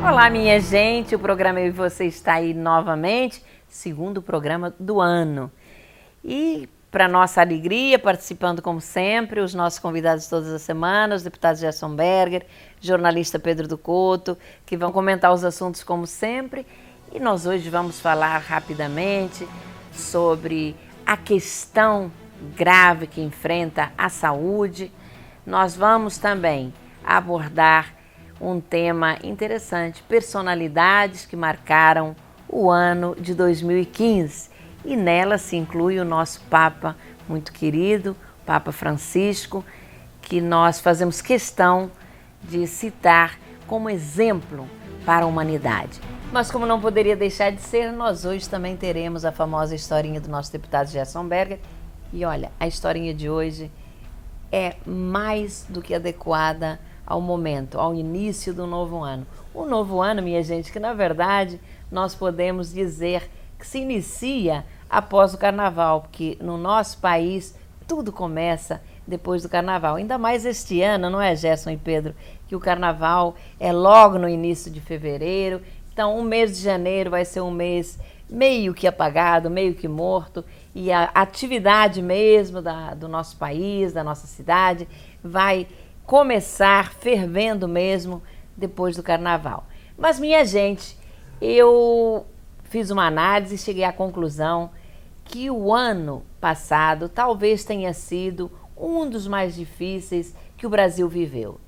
Olá, minha gente, o programa Eu e Você está aí novamente, segundo programa do ano. E, para nossa alegria, participando como sempre, os nossos convidados todas as semanas, os deputados Gerson Berger, jornalista Pedro do Couto, que vão comentar os assuntos como sempre. E nós hoje vamos falar rapidamente sobre a questão grave que enfrenta a saúde. Nós vamos também abordar um tema interessante, personalidades que marcaram o ano de 2015. E nela se inclui o nosso Papa muito querido, Papa Francisco, que nós fazemos questão de citar como exemplo para a humanidade. Mas como não poderia deixar de ser, nós hoje também teremos a famosa historinha do nosso deputado Gerson Berger. E olha, a historinha de hoje é mais do que adequada ao momento, ao início do novo ano. O novo ano, minha gente, que na verdade nós podemos dizer que se inicia após o carnaval, porque no nosso país tudo começa depois do carnaval. Ainda mais este ano, não é, Gerson e Pedro? Que o carnaval é logo no início de fevereiro. Então, o mês de janeiro vai ser um mês meio que apagado, meio que morto. E a atividade mesmo do nosso país, da nossa cidade, vai começar fervendo mesmo depois do carnaval. Mas, minha gente, eu fiz uma análise e cheguei à conclusão que o ano passado talvez tenha sido um dos mais difíceis que o Brasil viveu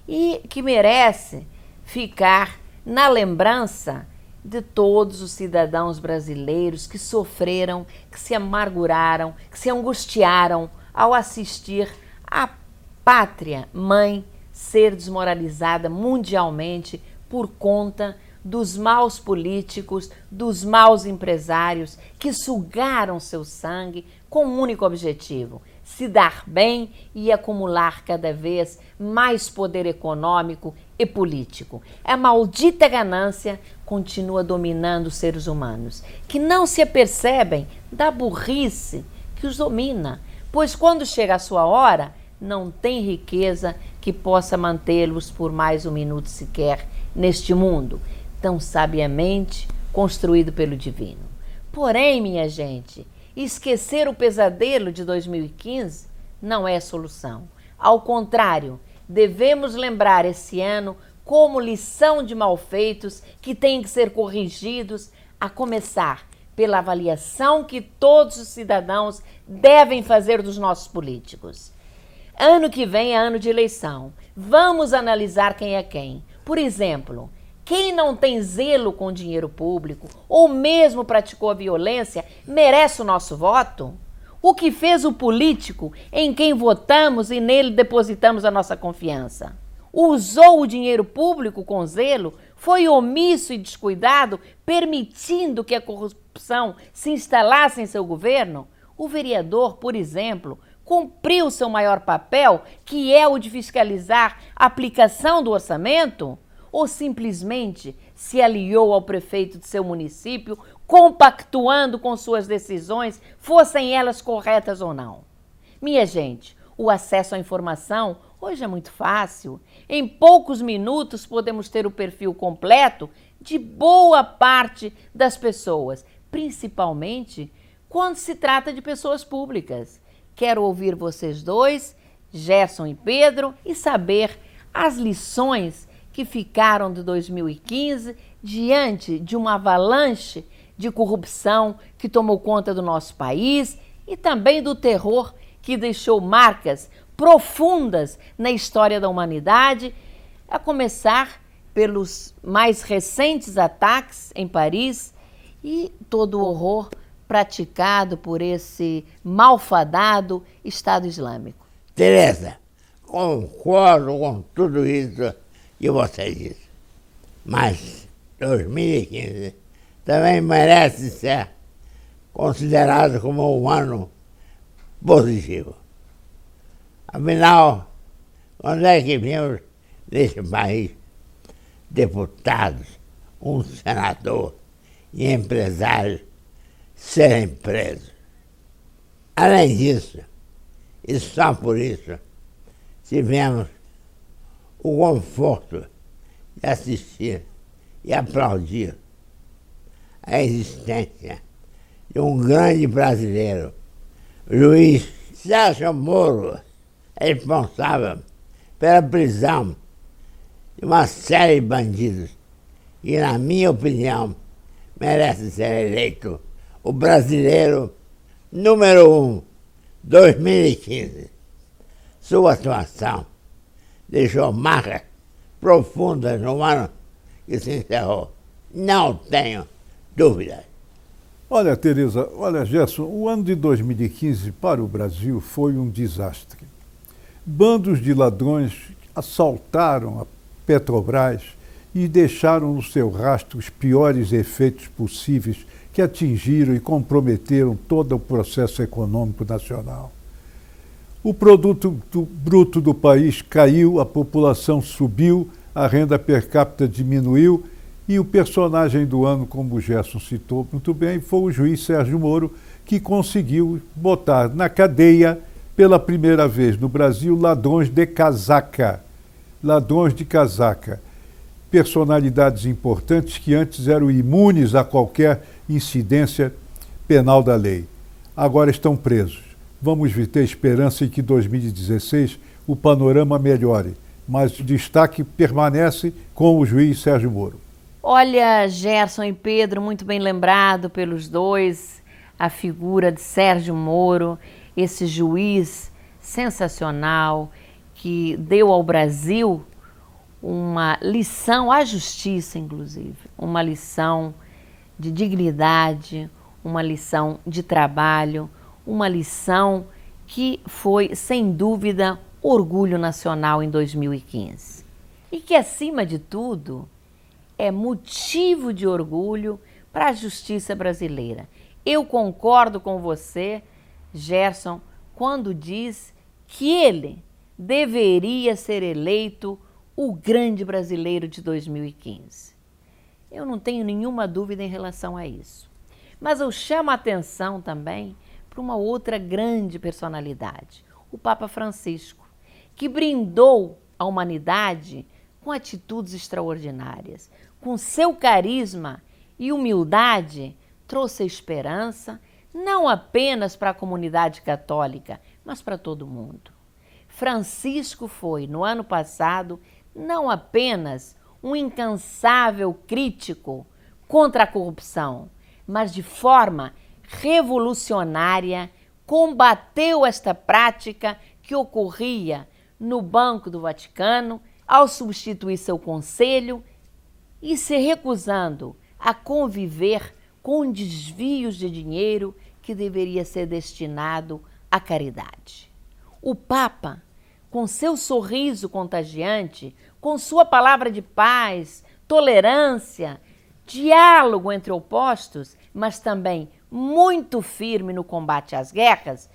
e que merece ficar na lembrança de todos os cidadãos brasileiros que sofreram, que se amarguraram, que se angustiaram ao assistir a pátria mãe ser desmoralizada mundialmente por conta dos maus políticos, dos maus empresários que sugaram seu sangue com um único objetivo: se dar bem e acumular cada vez mais poder econômico e político. A maldita ganância continua dominando os seres humanos, que não se apercebem da burrice que os domina, pois quando chega a sua hora, não tem riqueza que possa mantê-los por mais um minuto sequer neste mundo, tão sabiamente construído pelo divino. Porém, minha gente, esquecer o pesadelo de 2015 não é solução. Ao contrário, devemos lembrar esse ano como lição de malfeitos que têm que ser corrigidos, a começar pela avaliação que todos os cidadãos devem fazer dos nossos políticos. Ano que vem é ano de eleição. Vamos analisar quem é quem. Por exemplo, quem não tem zelo com o dinheiro público ou mesmo praticou a violência merece o nosso voto? O que fez o político em quem votamos e nele depositamos a nossa confiança? Usou o dinheiro público com zelo? Foi omisso e descuidado, permitindo que a corrupção se instalasse em seu governo? O vereador, por exemplo, cumpriu seu maior papel, que é o de fiscalizar a aplicação do orçamento? Ou simplesmente se aliou ao prefeito de seu município, compactuando com suas decisões, fossem elas corretas ou não? Minha gente, o acesso à informação hoje é muito fácil. Em poucos minutos podemos ter o perfil completo de boa parte das pessoas, principalmente quando se trata de pessoas públicas. Quero ouvir vocês dois, Gerson e Pedro, e saber as lições que ficaram de 2015 diante de uma avalanche de corrupção que tomou conta do nosso país e também do terror que deixou marcas profundas na história da humanidade, a começar pelos mais recentes ataques em Paris e todo o horror praticado por esse malfadado Estado Islâmico. Tereza, concordo com tudo isso que você disse, mas 2015 também merece ser considerado como um ano positivo. Afinal, quando é que vimos nesse país deputados, um senador e empresários serem presos? Além disso, e só por isso, tivemos o conforto de assistir e aplaudir a existência de um grande brasileiro, Luiz Sérgio Moro, responsável pela prisão de uma série de bandidos e, na minha opinião, merece ser eleito o brasileiro número 1, 2015. Sua atuação deixou marcas profundas no ano que se encerrou. Não tenho dúvidas. Olha, Tereza, olha, Gerson, o ano de 2015 para o Brasil foi um desastre. Bandos de ladrões assaltaram a Petrobras e deixaram no seu rastro os piores efeitos possíveis que atingiram e comprometeram todo o processo econômico nacional. O produto bruto do país caiu, a população subiu, a renda per capita diminuiu e o personagem do ano, como o Gerson citou muito bem, foi o juiz Sérgio Moro, que conseguiu botar na cadeia, pela primeira vez no Brasil, ladrões de casaca. Ladrões de casaca. Personalidades importantes que antes eram imunes a qualquer incidência penal da lei. Agora estão presos. Vamos ter esperança em que em 2016 o panorama melhore, mas o destaque permanece com o juiz Sérgio Moro. Olha, Gerson e Pedro, muito bem lembrado pelos dois, a figura de Sérgio Moro, esse juiz sensacional que deu ao Brasil uma lição à justiça, inclusive, uma lição de dignidade, uma lição de trabalho, uma lição que foi, sem dúvida, orgulho nacional em 2015. E que, acima de tudo, é motivo de orgulho para a justiça brasileira. Eu concordo com você, Gerson, quando diz que ele deveria ser eleito o grande brasileiro de 2015. Eu não tenho nenhuma dúvida em relação a isso. Mas eu chamo a atenção também para uma outra grande personalidade, o Papa Francisco, que brindou a humanidade com atitudes extraordinárias. Com seu carisma e humildade, trouxe esperança, não apenas para a comunidade católica, mas para todo mundo. Francisco foi, no ano passado, não apenas um incansável crítico contra a corrupção, mas de forma revolucionária combateu esta prática que ocorria no Banco do Vaticano ao substituir seu conselho e se recusando a conviver com desvios de dinheiro que deveria ser destinado à caridade. O Papa, com seu sorriso contagiante, com sua palavra de paz, tolerância, diálogo entre opostos, mas também muito firme no combate às guerras,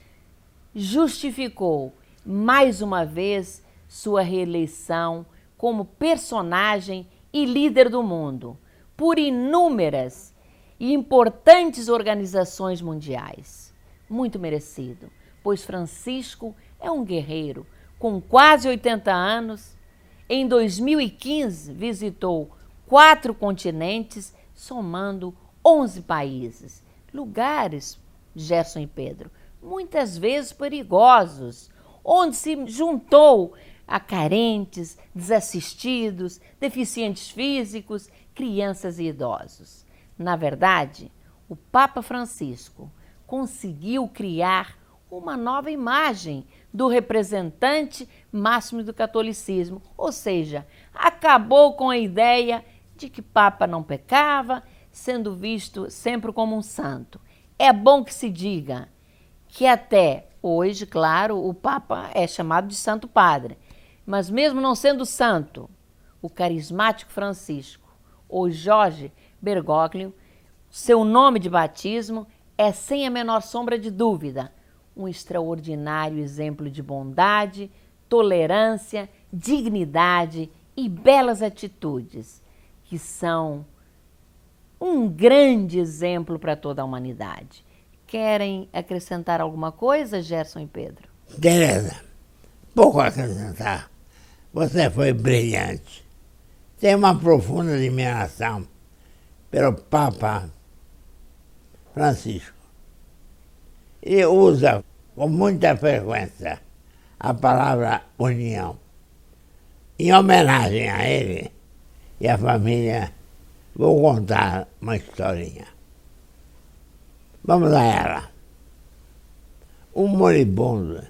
justificou mais uma vez sua reeleição como personagem e líder do mundo por inúmeras e importantes organizações mundiais. Muito merecido, pois Francisco é um guerreiro com quase 80 anos. Em 2015, visitou 4 continentes, somando 11 países. Lugares, Gerson e Pedro, muitas vezes perigosos, onde se juntou a carentes, desassistidos, deficientes físicos, crianças e idosos. Na verdade, o Papa Francisco conseguiu criar uma nova imagem do representante máximo do catolicismo, ou seja, acabou com a ideia de que Papa não pecava, sendo visto sempre como um santo. É bom que se diga que até hoje, claro, o Papa é chamado de Santo Padre, mas mesmo não sendo santo, o carismático Francisco, ou Jorge Bergoglio, seu nome de batismo é, sem a menor sombra de dúvida, um extraordinário exemplo de bondade, tolerância, dignidade e belas atitudes, que são um grande exemplo para toda a humanidade. Querem acrescentar alguma coisa, Gerson e Pedro? Tereza, pouco a acrescentar. Você foi brilhante. tem uma profunda admiração pelo Papa Francisco. Ele usa com muita frequência a palavra união. Em homenagem a ele e à família, vou contar uma historinha. Vamos a ela. Um moribundo,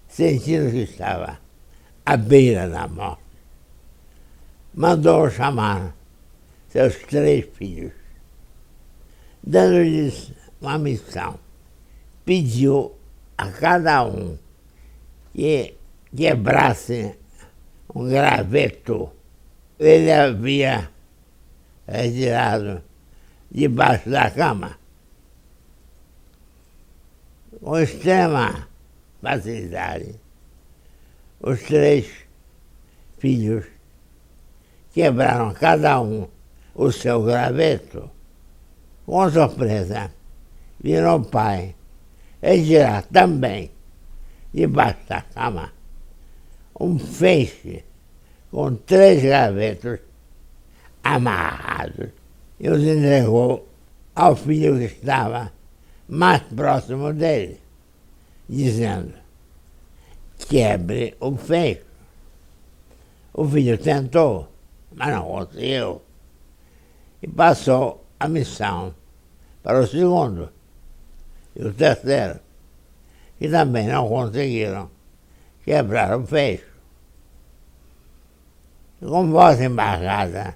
sentindo que estava à beira da morte, mandou chamar seus 3 filhos, dando-lhes uma missão. Pediu a cada um que quebrasse um graveto. Ele havia retirado debaixo da cama. Com extrema facilidade, os 3 filhos quebraram cada um o seu graveto. Com surpresa, viram o pai retirar também, debaixo da cama, um feixe com 3 gravetos amarrados e os entregou ao filho que estava mais próximo dele, dizendo: quebre o feixe. O filho tentou, mas não conseguiu, e passou a missão para o segundo e o terceiro, que também não conseguiram quebrar o feixe. Com voz embargada,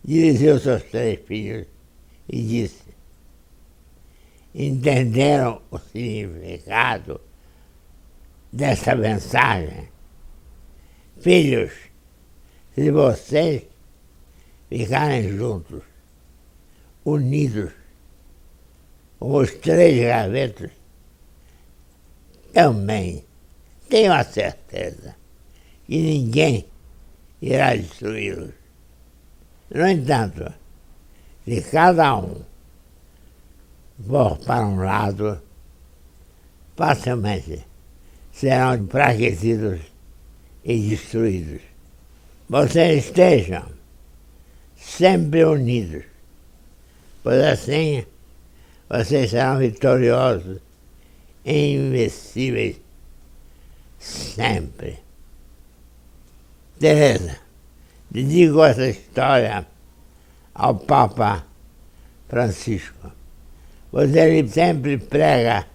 dirigiu-se aos 3 filhos e disse: entenderam o significado dessa mensagem? Filhos, se vocês ficarem juntos, unidos, com os 3 gravetos, também tenho a certeza que ninguém irá destruí-los. No entanto, se cada um for para um lado, facilmente serão enfraquecidos e destruídos. Vocês estejam sempre unidos, pois assim vocês serão vitoriosos e invencíveis sempre. Teresa, dedico essa história ao Papa Francisco, pois ele sempre prega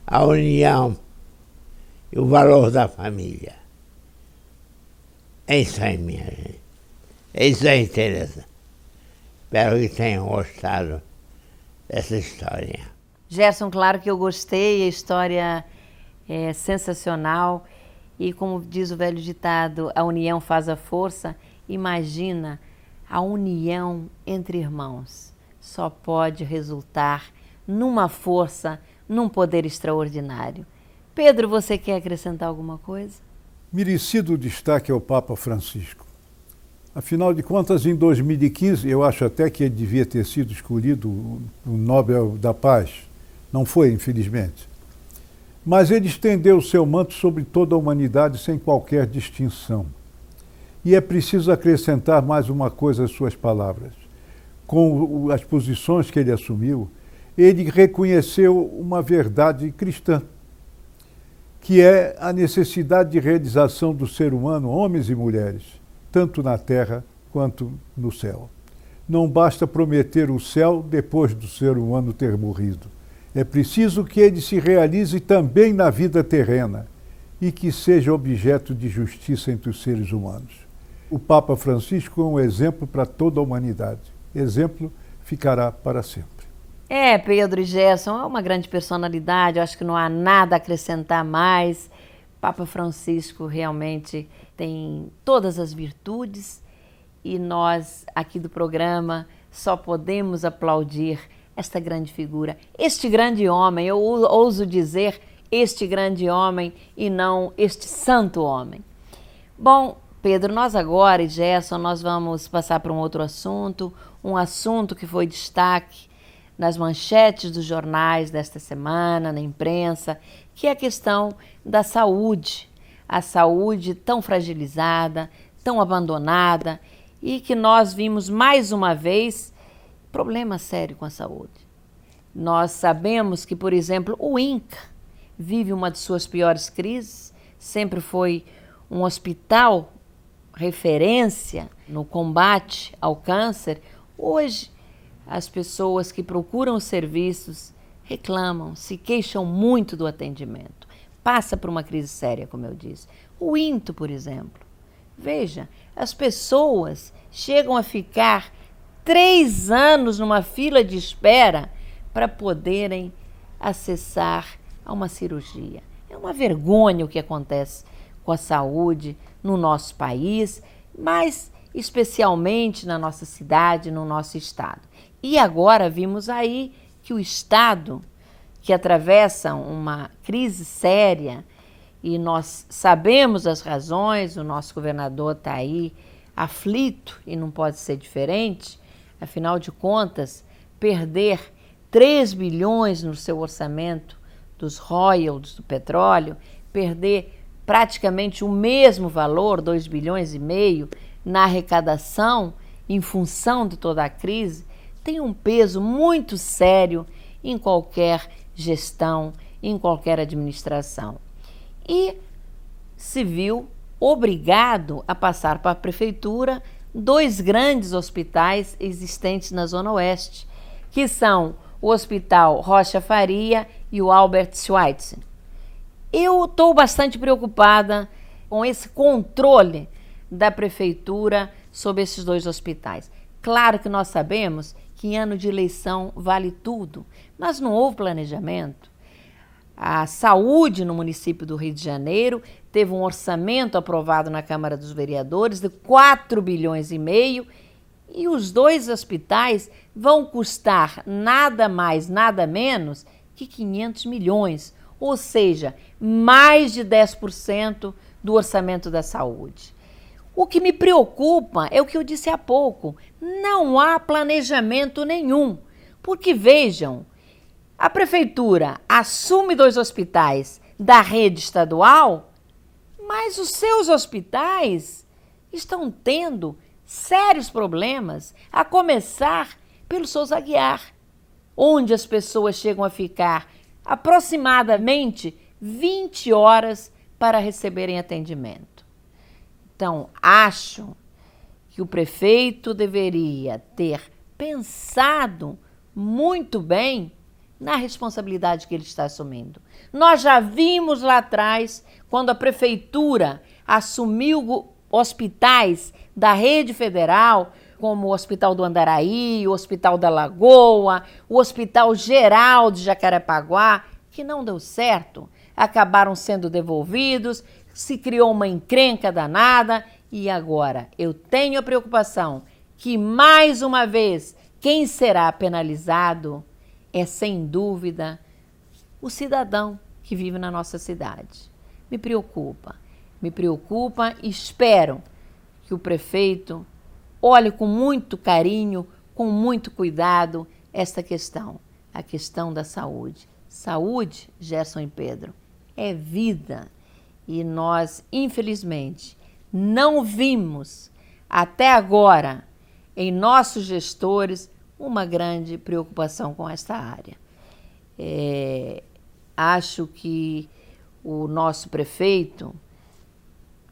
a união e o valor da família. É isso aí, minha gente. É isso aí, Teresa. Espero que tenham gostado dessa história. Gerson, claro que eu gostei, a história é sensacional. E como diz o velho ditado, a união faz a força. Imagina a união entre irmãos. Só pode resultar numa força, num poder extraordinário. Pedro, você quer acrescentar alguma coisa? Merecido destaque ao Papa Francisco. Afinal de contas, em 2015, eu acho até que ele devia ter sido escolhido o Nobel da Paz. Não foi, infelizmente. Mas ele estendeu o seu manto sobre toda a humanidade sem qualquer distinção. E é preciso acrescentar mais uma coisa às suas palavras. Com as posições que ele assumiu, ele reconheceu uma verdade cristã, que é a necessidade de realização do ser humano, homens e mulheres, tanto na terra quanto no céu. Não basta prometer o céu depois do ser humano ter morrido. É preciso que ele se realize também na vida terrena e que seja objeto de justiça entre os seres humanos. O Papa Francisco é um exemplo para toda a humanidade. Exemplo ficará para sempre. Pedro e Gerson, é uma grande personalidade, eu acho que não há nada a acrescentar mais. Papa Francisco realmente tem todas as virtudes e nós, aqui do programa, só podemos aplaudir esta grande figura, este grande homem, eu ouso dizer este grande homem e não este santo homem. Bom, Pedro, nós agora e Gerson, nós vamos passar para um outro assunto, um assunto que foi destaque nas manchetes dos jornais desta semana, na imprensa, que é a questão da saúde. A saúde tão fragilizada, tão abandonada. e que nós vimos mais uma vez problema sério com a saúde. Nós sabemos que, por exemplo, o INCA vive uma de suas piores crises, sempre foi um hospital referência no combate ao câncer. Hoje, as pessoas que procuram os serviços reclamam, se queixam muito do atendimento. Passa por uma crise séria, como eu disse. O INTO, por exemplo. Veja, as pessoas chegam a ficar 3 anos numa fila de espera para poderem acessar a uma cirurgia. É uma vergonha o que acontece com a saúde no nosso país, mas especialmente na nossa cidade, no nosso estado. E agora vimos aí que o estado, que atravessa uma crise séria, e nós sabemos as razões, o nosso governador está aí aflito e não pode ser diferente, afinal de contas, perder 3 bilhões no seu orçamento dos royalties do petróleo, perder praticamente o mesmo valor, 2,5 bilhões, na arrecadação, em função de toda a crise, tem um peso muito sério em qualquer gestão, em qualquer administração. E se viu obrigado a passar para a prefeitura 2 grandes hospitais existentes na Zona Oeste, que são o Hospital Rocha Faria e o Albert Schweitzer. Eu estou bastante preocupada com esse controle da prefeitura sobre esses 2 hospitais. Claro que nós sabemos que em ano de eleição vale tudo, mas não houve planejamento. A saúde no município do Rio de Janeiro teve um orçamento aprovado na Câmara dos Vereadores de 4,5 bilhões e os 2 hospitais vão custar nada mais, nada menos que 500 milhões, ou seja, mais de 10% do orçamento da saúde. O que me preocupa é o que eu disse há pouco, não há planejamento nenhum, porque vejam, a prefeitura assume 2 hospitais da rede estadual, mas os seus hospitais estão tendo sérios problemas, a começar pelo Souza Aguiar, onde as pessoas chegam a ficar aproximadamente 20 horas para receberem atendimento. Então, acho que o prefeito deveria ter pensado muito bem na responsabilidade que ele está assumindo. Nós já vimos lá atrás, quando a prefeitura assumiu hospitais da rede federal, como o Hospital do Andaraí, o Hospital da Lagoa, o Hospital Geral de Jacarepaguá, que não deu certo, acabaram sendo devolvidos, se criou uma encrenca danada e agora eu tenho a preocupação que, mais uma vez, quem será penalizado é, sem dúvida, o cidadão que vive na nossa cidade. Me preocupa e espero que o prefeito olhe com muito carinho, com muito cuidado esta questão, a questão da saúde. Saúde, Gerson e Pedro, é vida e nós, infelizmente, não vimos até agora em nossos gestores uma grande preocupação com esta área. Acho que o nosso prefeito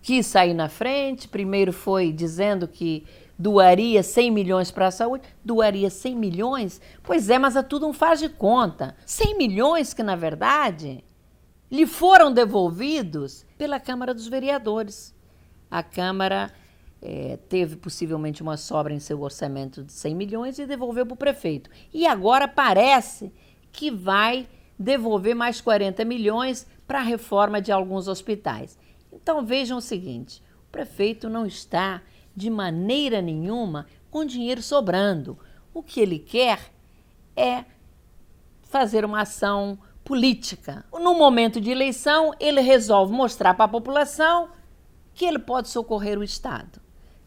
quis sair na frente, primeiro foi dizendo que doaria 100 milhões para a saúde, doaria 100 milhões? Pois é, mas é tudo um faz de conta. 100 milhões que, na verdade, lhe foram devolvidos pela Câmara dos Vereadores. A Câmara teve possivelmente uma sobra em seu orçamento de 100 milhões e devolveu para o prefeito. E agora parece que vai devolver mais 40 milhões para a reforma de alguns hospitais. Então vejam o seguinte, o prefeito não está de maneira nenhuma com dinheiro sobrando. O que ele quer é fazer uma ação política. No momento de eleição, ele resolve mostrar para a população que ele pode socorrer o Estado.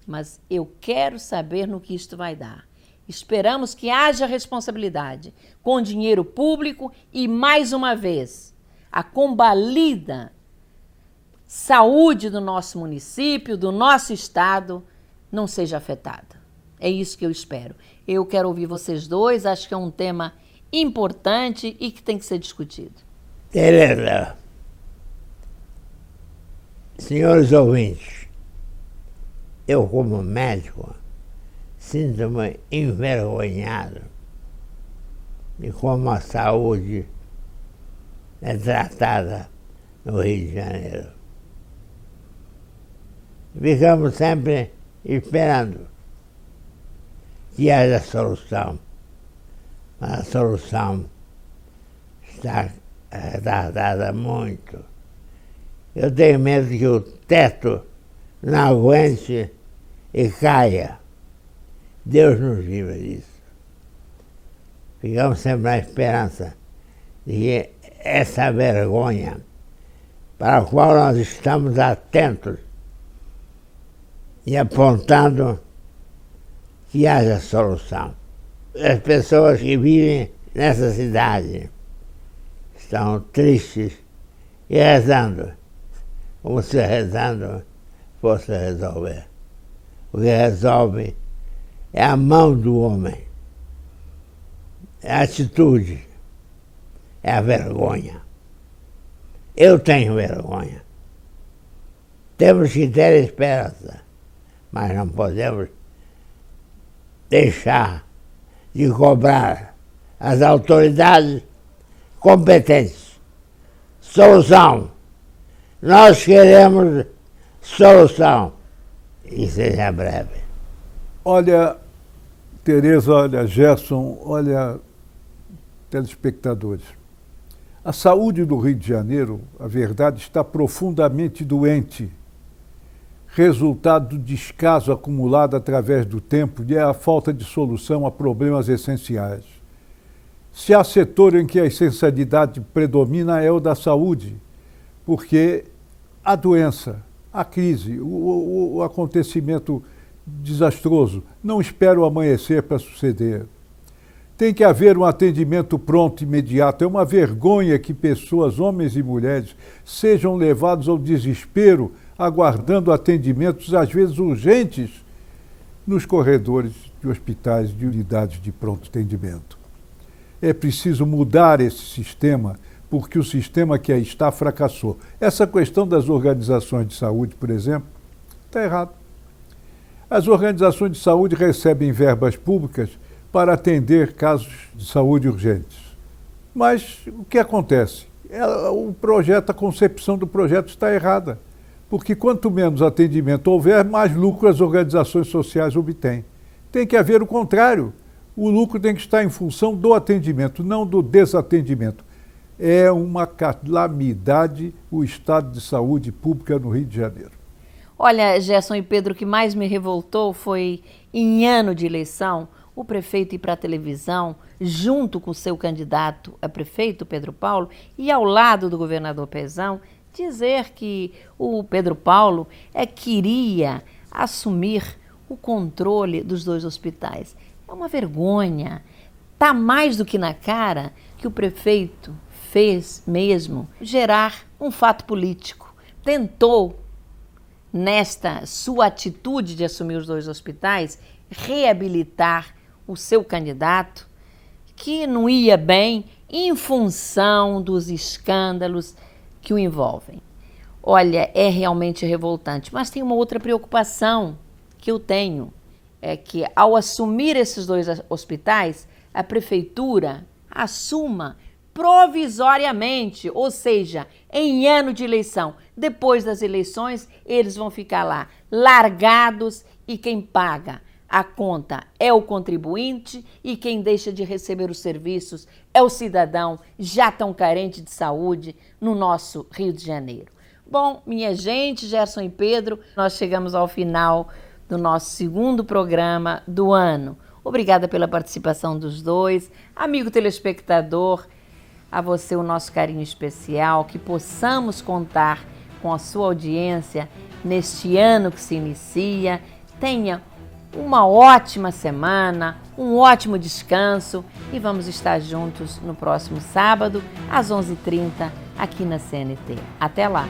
Mas eu quero saber no que isto vai dar. Esperamos que haja responsabilidade com dinheiro público e, mais uma vez, a combalida saúde do nosso município, do nosso estado, não seja afetada. É isso que eu espero. Eu quero ouvir vocês dois, acho que é um tema importante e que tem que ser discutido. Tereza, senhores ouvintes, eu como médico sinto-me envergonhado de como a saúde é tratada no Rio de Janeiro. Ficamos sempre esperando que haja solução. Mas a solução está retardada muito. Eu tenho medo que o teto não aguente e caia. Deus nos livre disso. Ficamos sempre na esperança de que essa vergonha, para a qual nós estamos atentos e apontando que haja solução. As pessoas que vivem nessa cidade estão tristes e rezando, como se rezando fosse resolver. O que resolve é a mão do homem, é a atitude, é a vergonha. Eu tenho vergonha. Temos que ter esperança, mas não podemos deixar de cobrar as autoridades competentes. Solução. Nós queremos solução. E seja breve. Olha, Tereza, olha, Gerson, olha, telespectadores. A saúde do Rio de Janeiro, a verdade, está profundamente doente. Resultado do descaso acumulado através do tempo e a falta de solução a problemas essenciais. Se há setor em que a essencialidade predomina é o da saúde, porque a doença, a crise, o acontecimento desastroso não espera o amanhecer para suceder. Tem que haver um atendimento pronto e imediato. É uma vergonha que pessoas, homens e mulheres, sejam levados ao desespero aguardando atendimentos, às vezes urgentes, nos corredores de hospitais, de unidades de pronto atendimento. É preciso mudar esse sistema, porque o sistema que aí está fracassou. Essa questão das organizações de saúde, por exemplo, está errado. As organizações de saúde recebem verbas públicas para atender casos de saúde urgentes. Mas o que acontece? A concepção do projeto está errada. Porque quanto menos atendimento houver, mais lucro as organizações sociais obtêm. Tem que haver o contrário. O lucro tem que estar em função do atendimento, não do desatendimento. É uma calamidade o estado de saúde pública no Rio de Janeiro. Olha, Gerson e Pedro, o que mais me revoltou foi, em ano de eleição, o prefeito ir para a televisão, junto com o seu candidato a prefeito, Pedro Paulo, e ao lado do governador Pezão, dizer que o Pedro Paulo queria assumir o controle dos dois hospitais. É uma vergonha. Está mais do que na cara que o prefeito fez mesmo gerar um fato político. Tentou, nesta sua atitude de assumir os dois hospitais, reabilitar o seu candidato, que não ia bem em função dos escândalos que o envolvem. Olha, é realmente revoltante, mas tem uma outra preocupação que eu tenho, é que ao assumir esses dois hospitais, a prefeitura assuma provisoriamente, ou seja, em ano de eleição. Depois das eleições, eles vão ficar lá largados e quem paga a conta é o contribuinte e quem deixa de receber os serviços é o cidadão já tão carente de saúde no nosso Rio de Janeiro. Bom, minha gente, Gerson e Pedro, nós chegamos ao final do nosso segundo programa do ano. Obrigada pela participação dos dois. Amigo telespectador, a você o nosso carinho especial, que possamos contar com a sua audiência neste ano que se inicia. Tenha uma ótima semana, um ótimo descanso e vamos estar juntos no próximo sábado, às 11h30, aqui na CNT. Até lá!